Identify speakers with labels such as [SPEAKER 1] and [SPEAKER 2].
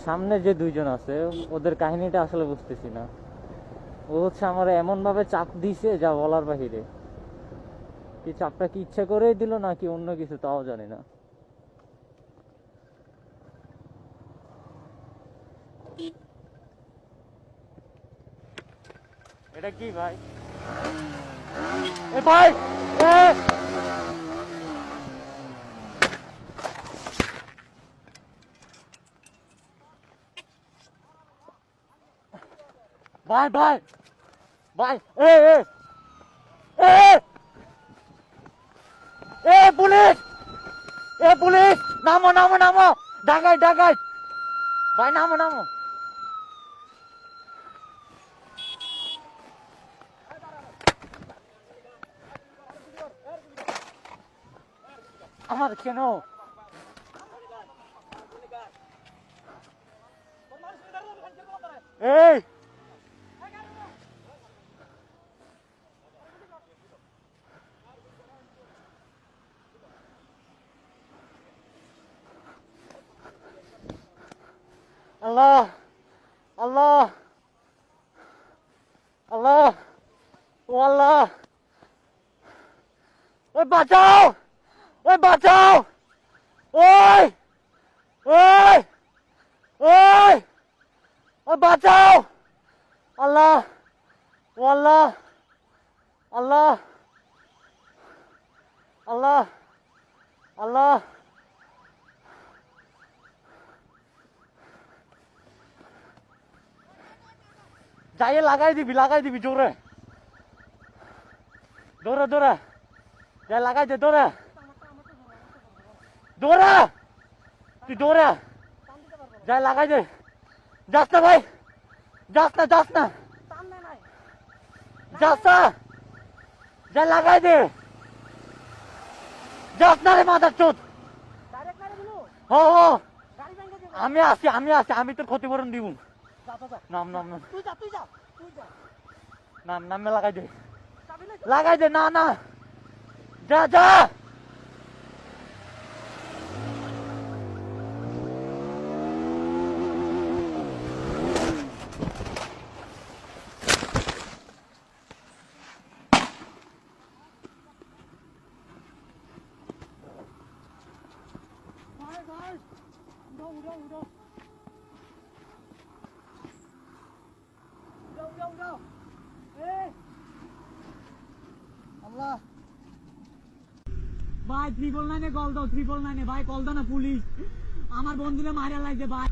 [SPEAKER 1] সামনে যে দুইজন আছে ওদের কাহিনীটা আসলে বুঝতেছি না। ও হচ্ছে আমার এমন ভাবে চাপ দিছে যা বলার বাহিরে। কি চাপটা কি ইচ্ছা করেই দিল নাকি অন্য কিছু তাও জানি না। এটা কি ভাই? এ ভাই এ ভাই ভাই ভাই এ এ এ পুলিশ! এ পুলিশ! নামো নামো নামো! ডাকাই ডাকাই! ভাই নামো নামো! আমার কেন? এই আল্লাহ আল্লাহ আল্লাহ ও আল্লাহ! ওই বাঁচাও! ওই বাঁচাও! ওই ওই ওই ওই বাঁচাও! আল্লাহ ও আল্লাহ আল্লাহ আল্লাহ আল্লাহ! যাইয়ে লাগাই দিবি জোরে দৌড়া দৌড়া যাই লাগাই দে দৌড়া দৌড়া তুই দৌড়া যাই লাগাই দে যাস না ভাই যাস না যাস না যাস না যাই লাগাই দে যাস না রে মাথার চোদ হ হ আমি আসি আমি তোর ক্ষতিপূরণ দিব নাম নাম নাম নাম নামে লাগাই দে না না যা যা ভাই 999 কল দাও 999 ভাই কল দাও না পুলিশ আমার বন্ধুরে মারা লাগছে ভাই